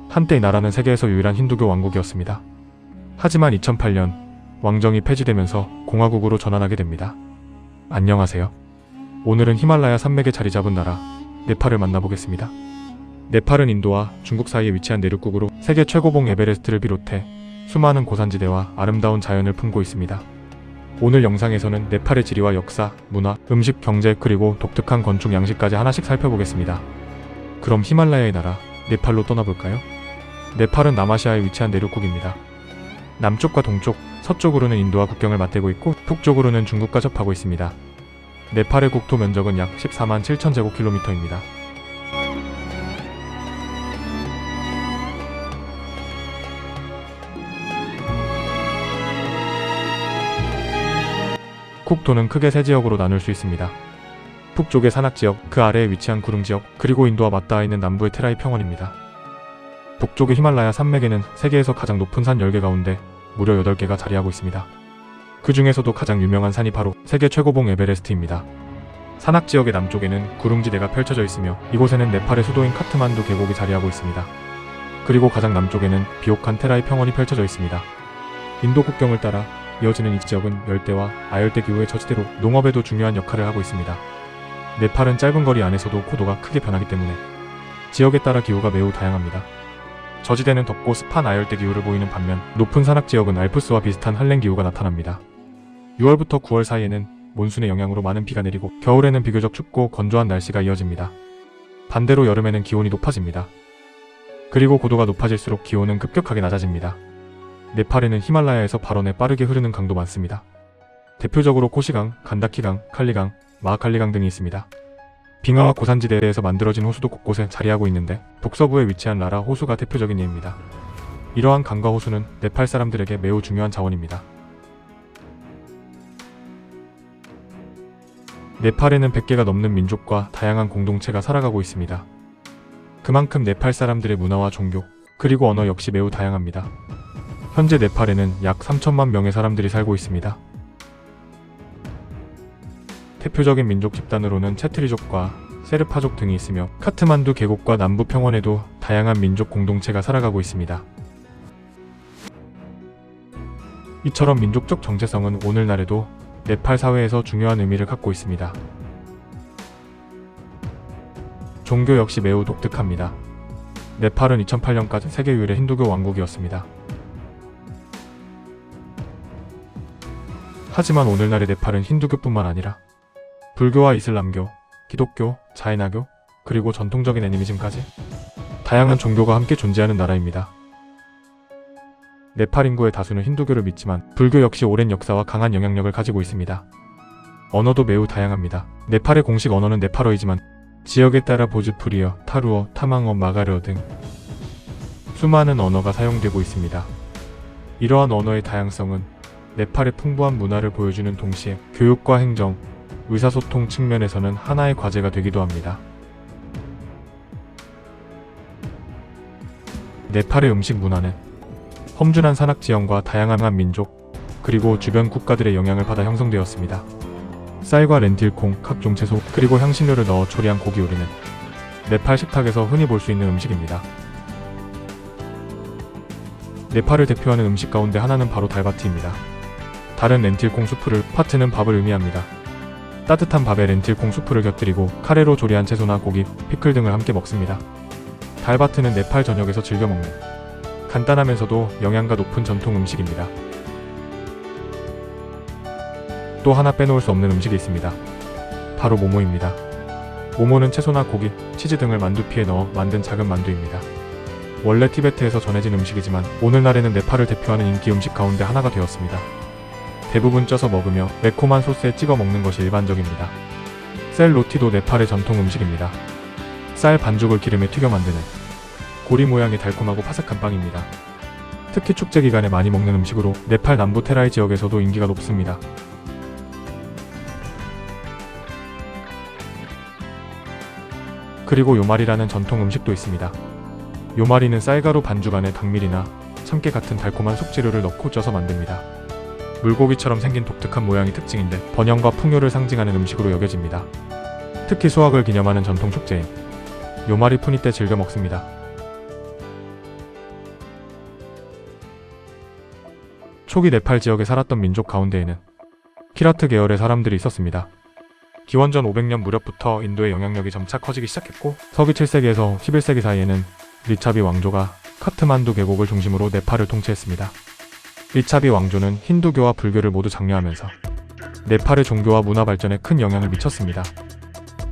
한때 이 나라는 세계에서 유일한 힌두교 왕국이었습니다. 하지만 2008년 왕정이 폐지되면서 공화국으로 전환하게 됩니다. 안녕하세요. 오늘은 히말라야 산맥에 자리 잡은 나라 네팔을 만나보겠습니다. 네팔은 인도와 중국 사이에 위치한 내륙국으로 세계 최고봉 에베레스트를 비롯해 수많은 고산지대와 아름다운 자연을 품고 있습니다. 오늘 영상에서는 네팔의 지리와 역사, 문화, 음식, 경제, 그리고 독특한 건축 양식까지 하나씩 살펴보겠습니다. 그럼 히말라야의 나라 네팔로 떠나볼까요? 네팔은 남아시아에 위치한 내륙국입니다. 남쪽과 동쪽, 서쪽으로는 인도와 국경을 맞대고 있고 북쪽으로는 중국과 접하고 있습니다. 네팔의 국토 면적은 약 14만 7천 제곱킬로미터입니다. 국토는 크게 세 지역으로 나눌 수 있습니다. 북쪽의 산악지역, 그 아래에 위치한 구릉지역, 그리고 인도와 맞닿아 있는 남부의 테라이 평원입니다. 북쪽의 히말라야 산맥에는 세계에서 가장 높은 산 10개 가운데 무려 8개가 자리하고 있습니다. 그 중에서도 가장 유명한 산이 바로 세계 최고봉 에베레스트입니다. 산악지역의 남쪽에는 구릉지대가 펼쳐져 있으며 이곳에는 네팔의 수도인 카트만두 계곡이 자리하고 있습니다. 그리고 가장 남쪽에는 비옥한 테라이 평원이 펼쳐져 있습니다. 인도 국경을 따라 이어지는 이 지역은 열대와 아열대 기후의 저지대로 농업에도 중요한 역할을 하고 있습니다. 네팔은 짧은 거리 안에서도 고도가 크게 변하기 때문에 지역에 따라 기후가 매우 다양합니다. 저지대는 덥고 습한 아열대 기후를 보이는 반면 높은 산악지역은 알프스와 비슷한 한랭 기후가 나타납니다. 6월부터 9월 사이에는 몬순의 영향으로 많은 비가 내리고 겨울에는 비교적 춥고 건조한 날씨가 이어집니다. 반대로 여름에는 기온이 높아집니다. 그리고 고도가 높아질수록 기온은 급격하게 낮아집니다. 네팔에는 히말라야에서 발원에 빠르게 흐르는 강도 많습니다. 대표적으로 코시강, 간다키강, 칼리강, 마하칼리강 등이 있습니다. 빙하와 고산지대에서 만들어진 호수도 곳곳에 자리하고 있는데 북서부에 위치한 라라 호수가 대표적인 예입니다. 이러한 강과 호수는 네팔 사람들에게 매우 중요한 자원입니다. 네팔에는 100개가 넘는 민족과 다양한 공동체가 살아가고 있습니다. 그만큼 네팔 사람들의 문화와 종교, 그리고 언어 역시 매우 다양합니다. 현재 네팔에는 약 3천만 명의 사람들이 살고 있습니다. 대표적인 민족 집단으로는 채트리족과 세르파족 등이 있으며 카트만두 계곡과 남부 평원에도 다양한 민족 공동체가 살아가고 있습니다. 이처럼 민족적 정체성은 오늘날에도 네팔 사회에서 중요한 의미를 갖고 있습니다. 종교 역시 매우 독특합니다. 네팔은 2008년까지 세계 유일의 힌두교 왕국이었습니다. 하지만 오늘날의 네팔은 힌두교뿐만 아니라 불교와 이슬람교, 기독교, 자이나교, 그리고 전통적인 애니미즘까지 다양한 종교가 함께 존재하는 나라입니다. 네팔 인구의 다수는 힌두교를 믿지만 불교 역시 오랜 역사와 강한 영향력을 가지고 있습니다. 언어도 매우 다양합니다. 네팔의 공식 언어는 네팔어이지만 지역에 따라 보즈푸리어, 타루어, 타망어, 마가르어 등 수많은 언어가 사용되고 있습니다. 이러한 언어의 다양성은 네팔의 풍부한 문화를 보여주는 동시에 교육과 행정, 의사소통 측면에서는 하나의 과제가 되기도 합니다. 네팔의 음식 문화는 험준한 산악지형과 다양한 민족, 그리고 주변 국가들의 영향을 받아 형성되었습니다. 쌀과 렌틸콩, 각종 채소, 그리고 향신료를 넣어 조리한 고기 요리는 네팔 식탁에서 흔히 볼 수 있는 음식입니다. 네팔을 대표하는 음식 가운데 하나는 바로 달바티입니다. 달은 렌틸콩 수프를, 파트는 밥을 의미합니다. 따뜻한 밥에 렌틸콩 수프를 곁들이고 카레로 조리한 채소나 고기, 피클 등을 함께 먹습니다. 달바트는 네팔 전역에서 즐겨 먹는 간단하면서도 영양가 높은 전통 음식입니다. 또 하나 빼놓을 수 없는 음식이 있습니다. 바로 모모입니다. 모모는 채소나 고기, 치즈 등을 만두피에 넣어 만든 작은 만두입니다. 원래 티베트에서 전해진 음식이지만 오늘날에는 네팔을 대표하는 인기 음식 가운데 하나가 되었습니다. 대부분 쪄서 먹으며 매콤한 소스에 찍어 먹는 것이 일반적입니다. 셀 로티도 네팔의 전통 음식입니다. 쌀 반죽을 기름에 튀겨 만드는 고리 모양의 달콤하고 바삭한 빵입니다. 특히 축제 기간에 많이 먹는 음식으로 네팔 남부 테라이 지역에서도 인기가 높습니다. 그리고 요마리라는 전통 음식도 있습니다. 요마리는 쌀가루 반죽 안에 당밀이나 참깨 같은 달콤한 속재료를 넣고 쪄서 만듭니다. 물고기처럼 생긴 독특한 모양이 특징인데 번영과 풍요를 상징하는 음식으로 여겨집니다. 특히 수확을 기념하는 전통 축제인 요마리 푸니 때 즐겨 먹습니다. 초기 네팔 지역에 살았던 민족 가운데에는 키라트 계열의 사람들이 있었습니다. 기원전 500년 무렵부터 인도의 영향력이 점차 커지기 시작했고 서기 7세기에서 11세기 사이에는 리차비 왕조가 카트만두 계곡을 중심으로 네팔을 통치했습니다. 리차비 왕조는 힌두교와 불교를 모두 장려하면서 네팔의 종교와 문화 발전에 큰 영향을 미쳤습니다.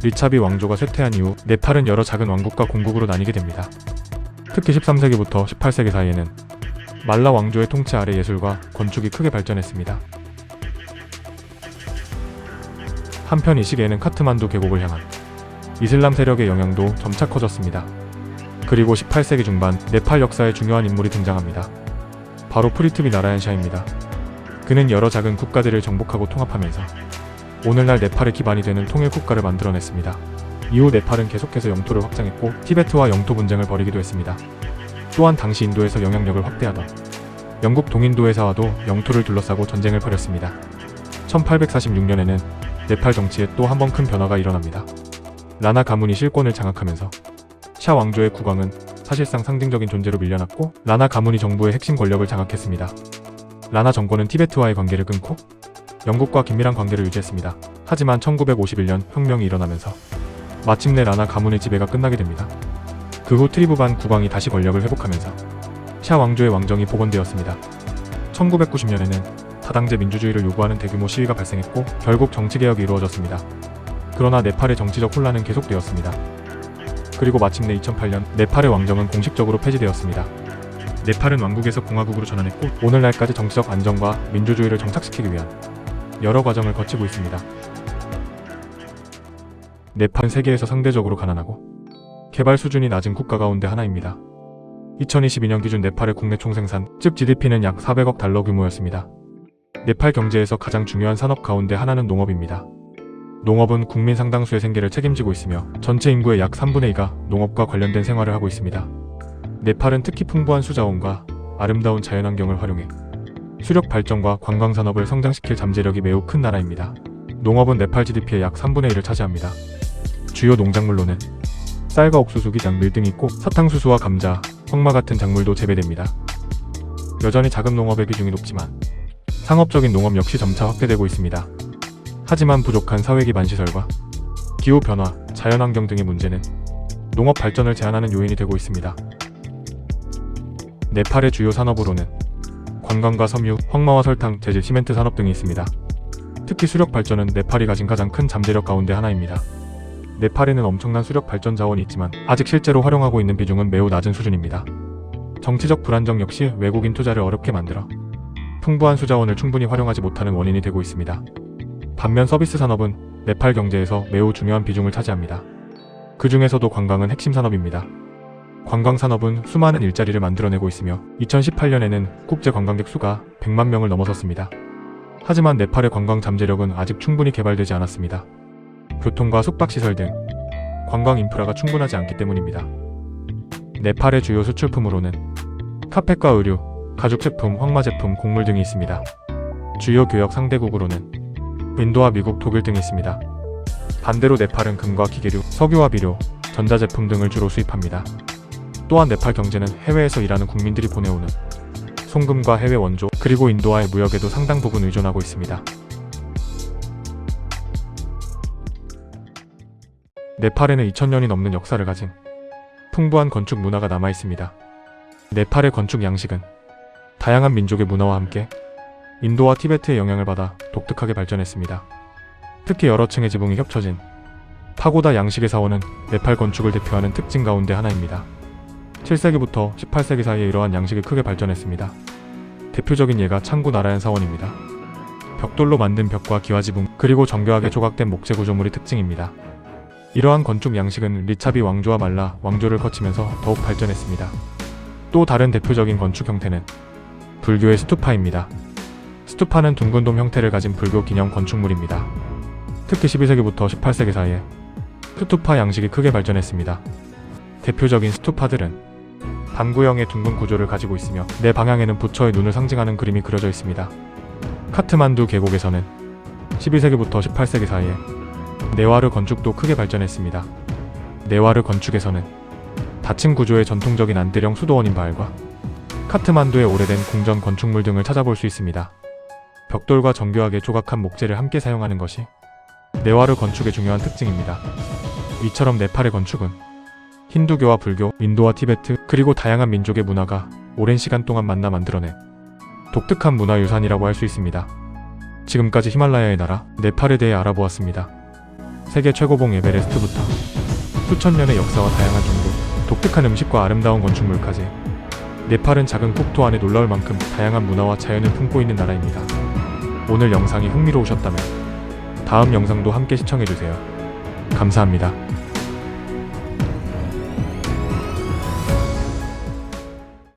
리차비 왕조가 쇠퇴한 이후 네팔은 여러 작은 왕국과 공국으로 나뉘게 됩니다. 특히 13세기부터 18세기 사이에는 말라 왕조의 통치 아래 예술과 건축이 크게 발전했습니다. 한편 이 시기에는 카트만두 계곡을 향한 이슬람 세력의 영향도 점차 커졌습니다. 그리고 18세기 중반 네팔 역사에 중요한 인물이 등장합니다. 바로 프리트비 나라얀 샤입니다. 그는 여러 작은 국가들을 정복하고 통합하면서 오늘날 네팔의 기반이 되는 통일 국가를 만들어냈습니다. 이후 네팔은 계속해서 영토를 확장했고 티베트와 영토 분쟁을 벌이기도 했습니다. 또한 당시 인도에서 영향력을 확대하던 영국 동인도회사와도 영토를 둘러싸고 전쟁을 벌였습니다. 1846년에는 네팔 정치에 또 한 번 큰 변화가 일어납니다. 라나 가문이 실권을 장악하면서 샤 왕조의 국왕은 사실상 상징적인 존재로 밀려났고 라나 가문이 정부의 핵심 권력을 장악했습니다. 라나 정권은 티베트와의 관계를 끊고 영국과 긴밀한 관계를 유지했습니다. 하지만 1951년 혁명이 일어나면서 마침내 라나 가문의 지배가 끝나게 됩니다. 그 후 트리부반 국왕이 다시 권력을 회복하면서 샤 왕조의 왕정이 복원되었습니다. 1990년에는 다당제 민주주의를 요구하는 대규모 시위가 발생했고 결국 정치개혁이 이루어졌습니다. 그러나 네팔의 정치적 혼란은 계속되었습니다. 그리고 마침내 2008년 네팔의 왕정은 공식적으로 폐지되었습니다. 네팔은 왕국에서 공화국으로 전환했고 오늘날까지 정치적 안정과 민주주의를 정착시키기 위한 여러 과정을 거치고 있습니다. 네팔은 세계에서 상대적으로 가난하고 개발 수준이 낮은 국가 가운데 하나입니다. 2022년 기준 네팔의 국내 총생산, 즉 GDP는 약 400억 달러 규모였습니다. 네팔 경제에서 가장 중요한 산업 가운데 하나는 농업입니다. 농업은 국민 상당수의 생계를 책임지고 있으며 전체 인구의 약 3분의 2가 농업과 관련된 생활을 하고 있습니다. 네팔은 특히 풍부한 수자원과 아름다운 자연환경을 활용해 수력 발전과 관광 산업을 성장시킬 잠재력이 매우 큰 나라입니다. 농업은 네팔 GDP의 약 3분의 1을 차지합니다. 주요 농작물로는 쌀과 옥수수, 기장, 밀 등이 있고 사탕수수와 감자, 황마 같은 작물도 재배됩니다. 여전히 자금 농업의 비중이 높지만 상업적인 농업 역시 점차 확대되고 있습니다. 하지만 부족한 사회기반 시설과 기후변화, 자연환경 등의 문제는 농업 발전을 제한하는 요인이 되고 있습니다. 네팔의 주요 산업으로는 관광과 섬유, 황마와 설탕, 재질, 시멘트 산업 등이 있습니다. 특히 수력 발전은 네팔이 가진 가장 큰 잠재력 가운데 하나입니다. 네팔에는 엄청난 수력 발전 자원이 있지만 아직 실제로 활용하고 있는 비중은 매우 낮은 수준입니다. 정치적 불안정 역시 외국인 투자를 어렵게 만들어 풍부한 수자원을 충분히 활용하지 못하는 원인이 되고 있습니다. 반면 서비스 산업은 네팔 경제에서 매우 중요한 비중을 차지합니다. 그 중에서도 관광은 핵심 산업입니다. 관광 산업은 수많은 일자리를 만들어내고 있으며 2018년에는 국제 관광객 수가 100만 명을 넘어섰습니다. 하지만 네팔의 관광 잠재력은 아직 충분히 개발되지 않았습니다. 교통과 숙박시설 등 관광 인프라가 충분하지 않기 때문입니다. 네팔의 주요 수출품으로는 카펫과 의류, 가죽제품, 황마제품, 곡물 등이 있습니다. 주요 교역 상대국으로는 인도와 미국, 독일 등이 있습니다. 반대로 네팔은 금과 기계류, 석유와 비료, 전자제품 등을 주로 수입합니다. 또한 네팔 경제는 해외에서 일하는 국민들이 보내오는 송금과 해외 원조, 그리고 인도와의 무역에도 상당 부분 의존하고 있습니다. 네팔에는 2000년이 넘는 역사를 가진 풍부한 건축 문화가 남아 있습니다. 네팔의 건축 양식은 다양한 민족의 문화와 함께 인도와 티베트의 영향을 받아 독특하게 발전했습니다. 특히 여러 층의 지붕이 협쳐진 파고다 양식의 사원은 네팔 건축을 대표하는 특징 가운데 하나입니다. 7세기부터 18세기 사이에 이러한 양식이 크게 발전했습니다. 대표적인 예가 창구 나라얀 사원입니다. 벽돌로 만든 벽과 기와지붕, 그리고 정교하게 조각된 목재 구조물이 특징입니다. 이러한 건축 양식은 리차비 왕조와 말라 왕조를 거치면서 더욱 발전했습니다. 또 다른 대표적인 건축 형태는 불교의 스투파입니다. 스투파는 둥근 돔 형태를 가진 불교 기념 건축물입니다. 특히 12세기부터 18세기 사이에 스투파 양식이 크게 발전했습니다. 대표적인 스투파들은 반구형의 둥근 구조를 가지고 있으며 네 방향에는 부처의 눈을 상징하는 그림이 그려져 있습니다. 카트만두 계곡에서는 12세기부터 18세기 사이에 네와르 건축도 크게 발전했습니다. 네와르 건축에서는 닫힌 구조의 전통적인 안대령 수도원인 바알과 카트만두의 오래된 궁전 건축물 등을 찾아볼 수 있습니다. 벽돌과 정교하게 조각한 목재를 함께 사용하는 것이 네와르 건축의 중요한 특징입니다. 이처럼 네팔의 건축은 힌두교와 불교, 인도와 티베트, 그리고 다양한 민족의 문화가 오랜 시간 동안 만나 만들어낸 독특한 문화유산이라고 할 수 있습니다. 지금까지 히말라야의 나라, 네팔에 대해 알아보았습니다. 세계 최고봉 에베레스트부터 수천 년의 역사와 다양한 종교, 독특한 음식과 아름다운 건축물까지 네팔은 작은 국토 안에 놀라울 만큼 다양한 문화와 자연을 품고 있는 나라입니다. 오늘 영상이 흥미로우셨다면 다음 영상도 함께 시청해주세요. 감사합니다.